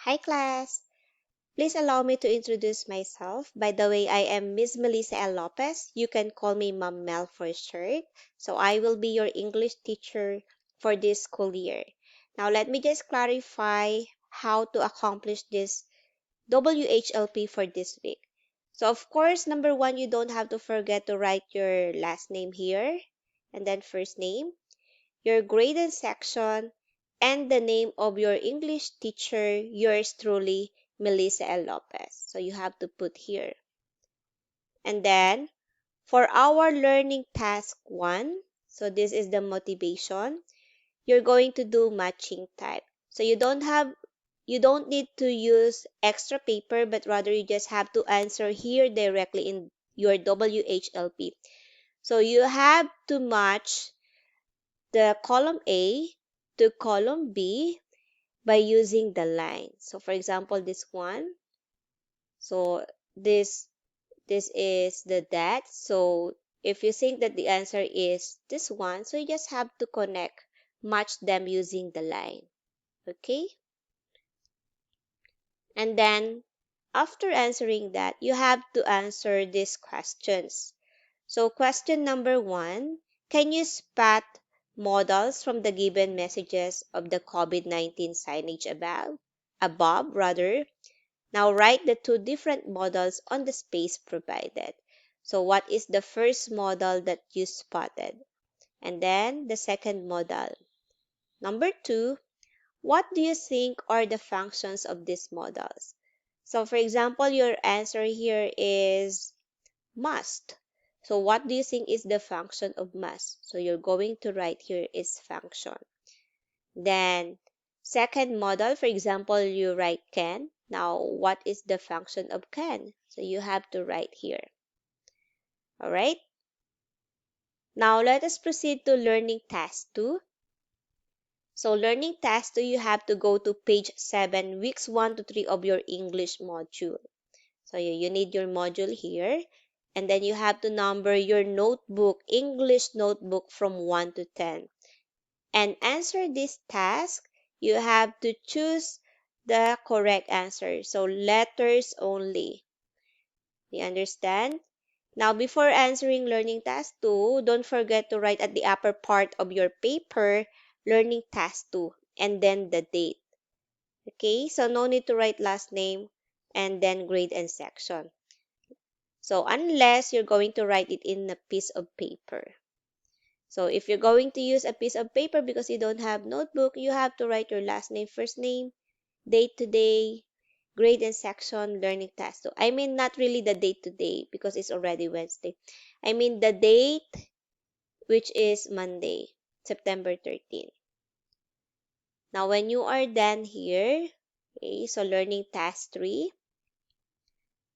Hi class! Please allow me to introduce myself. By the way, I am Miss Melissa L. Lopez. You can call me Ma'am Mel for short. So I will be your English teacher for this school year. Now let me just clarify how to accomplish this WHLP for this week. So of course, number one, you don't have to forget to write your last name here and then first name, your grade and section, and the name of your English teacher, yours truly, Melissa L. Lopez. So you have to put here. And then for our learning task 1, so this is the motivation, you're going to do matching type. So you don't need to use extra paper, but rather you just have to answer here directly in your WHLP. So you have to match the column A to column B by using the line. So for example, this one. So this is the that. So if you think that the answer is this one, so you just have to match them using the line. Okay? And then after answering that, you have to answer these questions. So question number 1, can you spot models from the given messages of the COVID-19 signage above, rather? Now write the two different models on the space provided. So what is the first model that you spotted? And then the second model. Number 2, what do you think are the functions of these models? So for example, your answer here is must. So what do you think is the function of must? So you're going to write here is function. Then second model, for example, you write can. Now what is the function of can? So you have to write here. All right. Now let us proceed to learning task 2. So learning task 2, you have to go to page 7, weeks 1 to 3 of your English module. So you need your module here. And then you have to number your notebook, English notebook from 1 to 10. And answer this task, you have to choose the correct answer. So letters only. You understand? Now, before answering learning task 2, don't forget to write at the upper part of your paper, learning task 2, and then the date. Okay? So no need to write last name and then grade and section. So unless you're going to write it in a piece of paper. So if you're going to use a piece of paper because you don't have notebook, you have to write your last name, first name, date today, grade and section, learning task. So I mean not really the date today because it's already Wednesday. I mean the date, which is Monday, September 13. Now when you are done here, okay, so learning task 3.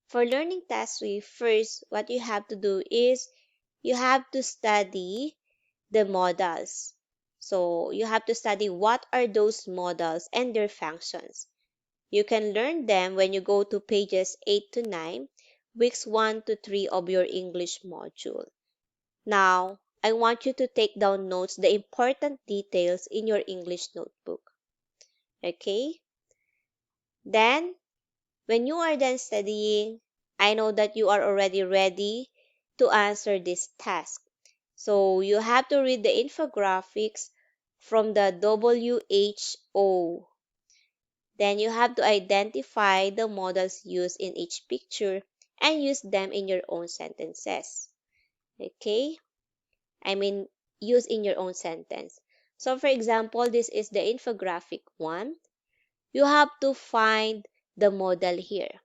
For learning task 3, first what you have to do is you have to study the modals. So you have to study what are those modals and their functions. You can learn them when you go to pages 8 to 9, weeks 1 to 3 of your English module. Now, I want you to take down notes, the important details in your English notebook. Okay? Then, when you are done studying, I know that you are already ready to answer this task. So you have to read the infographics from the WHO. Then you have to identify the models used in each picture and use them in your own sentences. Okay? I mean, use in your own sentence. So for example, this is the infographic 1. You have to find the model here.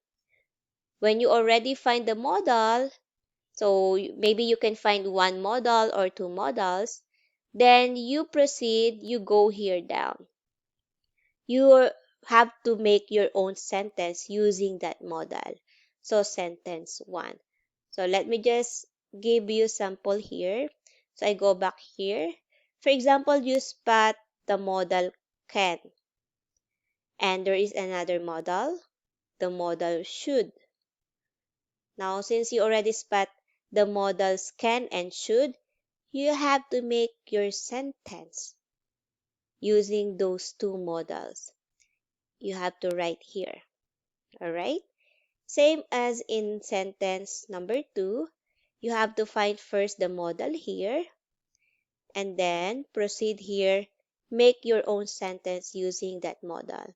When you already find the model, so maybe you can find one model or two models, then you proceed, you go here down. You have to make your own sentence using that model. So sentence 1. So let me just give you sample here. So I go back here. For example, you spot the model can. And there is another model, the model should. Now, since you already spot the models can and should, you have to make your sentence using those two models. you have to write here. All right? Same as in sentence number 2, you have to find first the modal here and then proceed here, make your own sentence using that modal.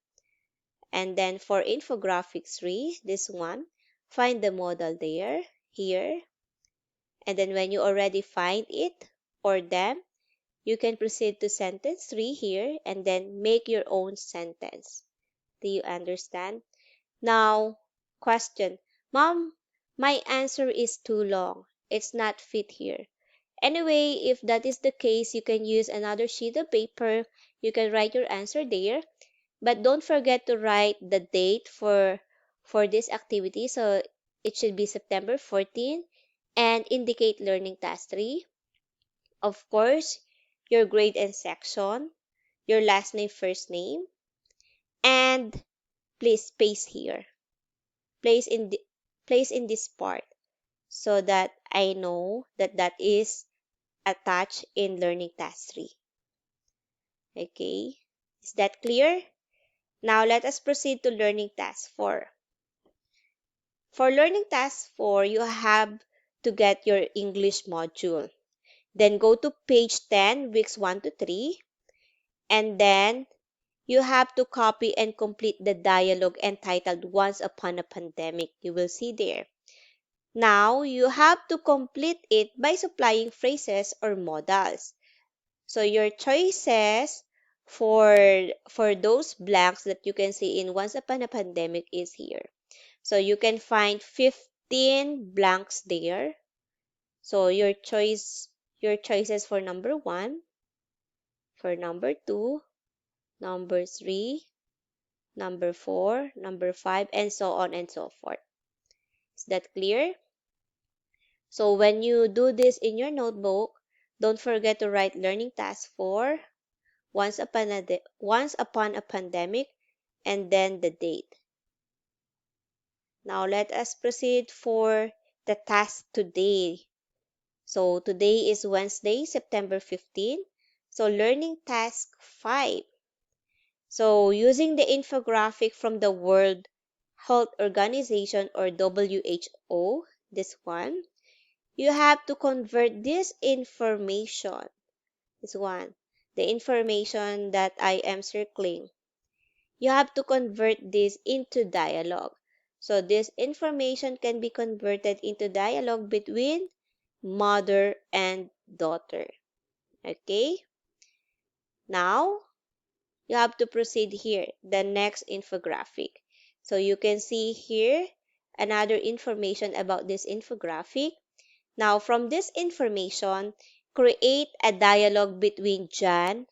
And then for infographic 3, this one, find the modal there, here. And then when you already find it or them, you can proceed to sentence 3 here and then make your own sentence. Do you understand? Now, question. Mom, my answer is too long. It's not fit here. Anyway, if that is the case, you can use another sheet of paper. You can write your answer there. But don't forget to write the date for this activity. So it should be September 14 and indicate learning task 3. Of course, your grade and section, your last name, first name, and please space here. Place in the, place in this part so that I know that that is attached in learning task 3. Okay, is that clear? Now let us proceed to learning task 4. For learning task 4, you have to get your English module. Then go to page 10, weeks 1 to 3, and then you have to copy and complete the dialogue entitled Once Upon a Pandemic. You will see there. Now, you have to complete it by supplying phrases or modals. So, your choices for those blanks that you can see in Once Upon a Pandemic is here. So, you can find 15 blanks there. So, your choices for number 1, for number 2, number 3, number 4, number 5, and so on and so forth. Is that clear? So when you do this in your notebook, don't forget to write learning task 4, once upon a pandemic, and then the date. Now let us proceed for the task today. So today is Wednesday, September 15. So learning task 5. So using the infographic from the World Health Organization or WHO, this one, you have to convert this information, this one, the information that I am circling. You have to convert this into dialogue. So this information can be converted into dialogue between mother and daughter. Okay? Now, you have to proceed here, the next infographic. So you can see here another information about this infographic. Now, from this information, create a dialogue between John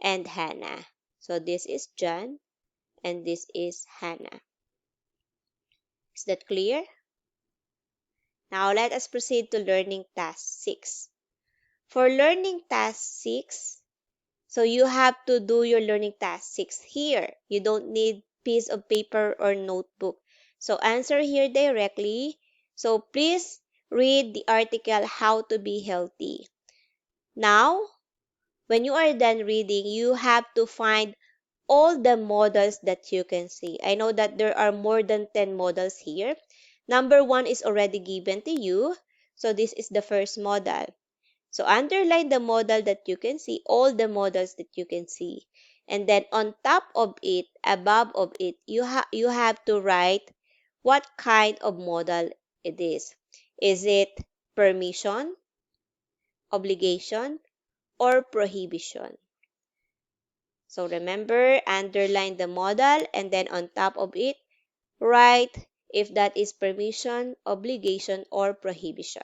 and Hannah. So this is John and this is Hannah. Is that clear? Now, let us proceed to learning task 6. For learning task 6, so you have to do your learning task 6 here. You don't need piece of paper or notebook. So answer here directly. So please read the article How to Be Healthy. Now, when you are done reading, you have to find all the models that you can see. I know that there are more than 10 models here. Number 1 is already given to you. So this is the first model. So underline the model that you can see, all the models that you can see. And then on top of it, above of it, you have to write what kind of model it is. Is it permission, obligation, or prohibition? So remember, underline the model and then on top of it, write if that is permission, obligation, or prohibition.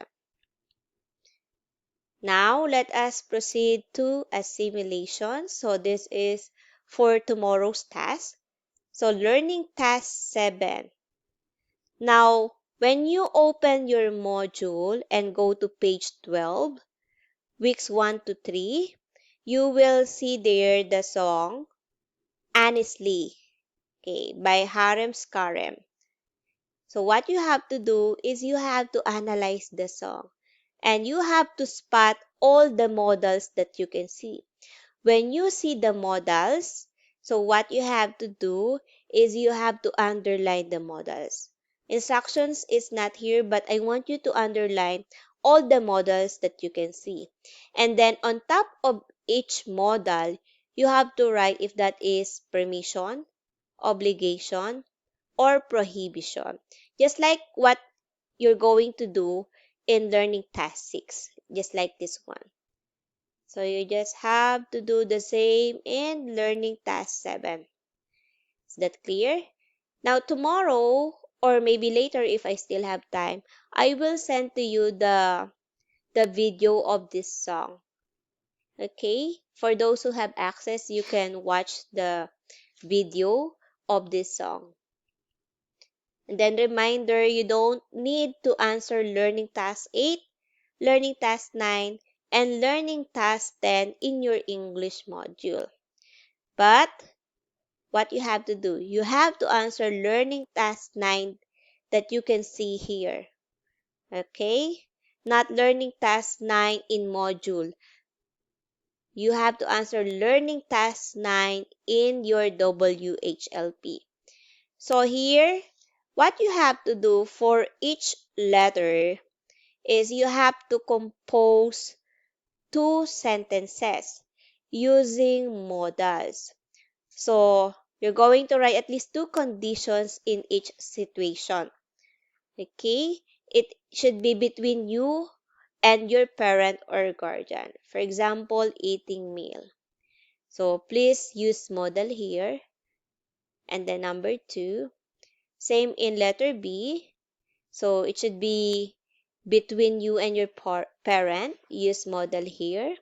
Now, let us proceed to a simulation. So, this is for tomorrow's task. So, learning task 7. Now, when you open your module and go to page 12, weeks 1 to 3, you will see there the song Honestly, okay, by Harem Skarem. So, what you have to do is you have to analyze the song. And you have to spot all the models that you can see. When you see the models, so what you have to do is you have to underline the modals. Instructions is not here, but I want you to underline all the modals that you can see. And then on top of each modal, you have to write if that is permission, obligation, or prohibition. Just like what you're going to do in learning task 6, just like this one. So you just have to do the same in learning task 7. Is that clear? Now tomorrow or maybe later if I still have time, I will send to you the video of this song. Okay? For those who have access, you can watch the video of this song. And then reminder, you don't need to answer learning task 8, learning task 9, and learning task 10 in your English module. But what you have to do, you have to answer learning task 9 that you can see here. Okay? Not learning task 9 in module. You have to answer learning task 9 in your WHLP. So here, what you have to do for each letter is you have to compose 2 sentences using modals. So, you're going to write at least 2 conditions in each situation. Okay? It should be between you and your parent or guardian. For example, eating meal. So, please use modal here. And then number 2, same in letter B. So, it should be between you and your parent. Use modal here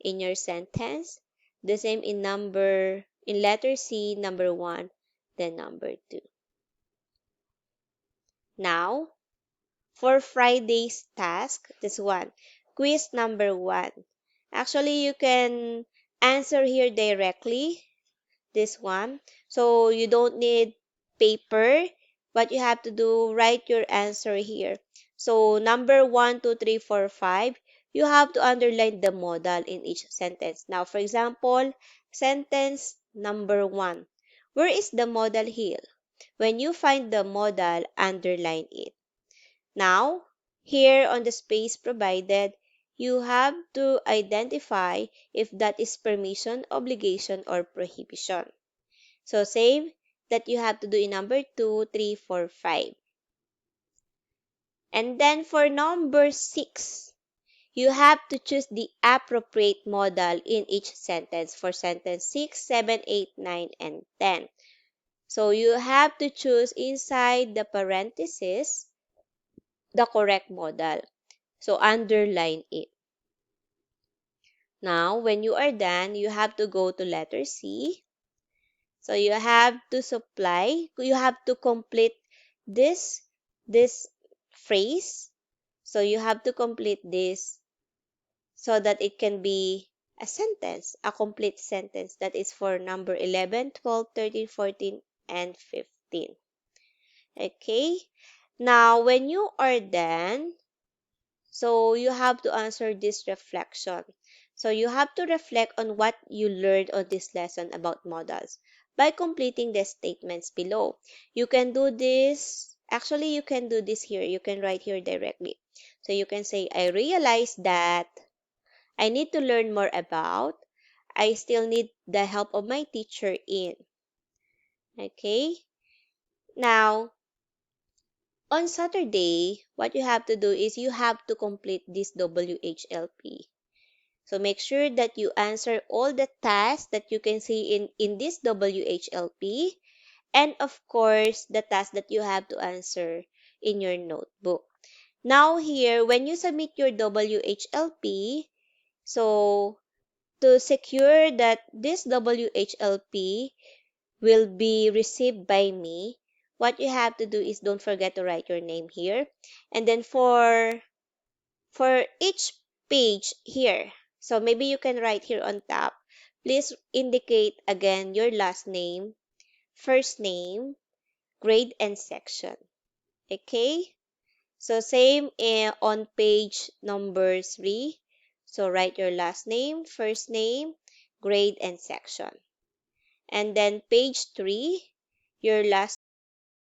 in your sentence. The same in letter C, number 1, then number 2. Now, for Friday's task, this one, quiz number 1. Actually, you can answer here directly, this one. So, you don't need paper. What you have to do, write your answer here. So, number 1, 2, 3, 4, 5, you have to underline the modal in each sentence. Now, for example, sentence number 1. Where is the modal here? When you find the modal, underline it. Now, here on the space provided, you have to identify if that is permission, obligation, or prohibition. So, same that you have to do in number 2, 3, 4, 5. And then for number 6, you have to choose the appropriate modal in each sentence for sentence 6, 7, 8, 9, and 10. So, you have to choose inside the parenthesis the correct modal. So, underline it. Now, when you are done, you have to go to letter C. So, you have to complete this phrase. So, you have to complete this so that it can be a sentence, a complete sentence that is for number 11, 12, 13, 14, and 15. Okay? Now, when you are done, so you have to answer this reflection. So you have to reflect on what you learned on this lesson about modals by completing the statements below. You can do this, actually you can do this here. You can write here directly. So you can say, I realized that I need to learn more about. I still need the help of my teacher in. Okay? Now, on Saturday, what you have to do is you have to complete this WHLP. So make sure that you answer all the tasks that you can see in this WHLP, and of course, the tasks that you have to answer in your notebook. Now here, when you submit your WHLP, so to secure that this WHLP will be received by me, what you have to do is don't forget to write your name here. And then for each page here, so maybe you can write here on top, please indicate again your last name, first name, grade, and section. Okay? So same on page number 3. So write your last name, first name, grade, and section. And then page 3, your last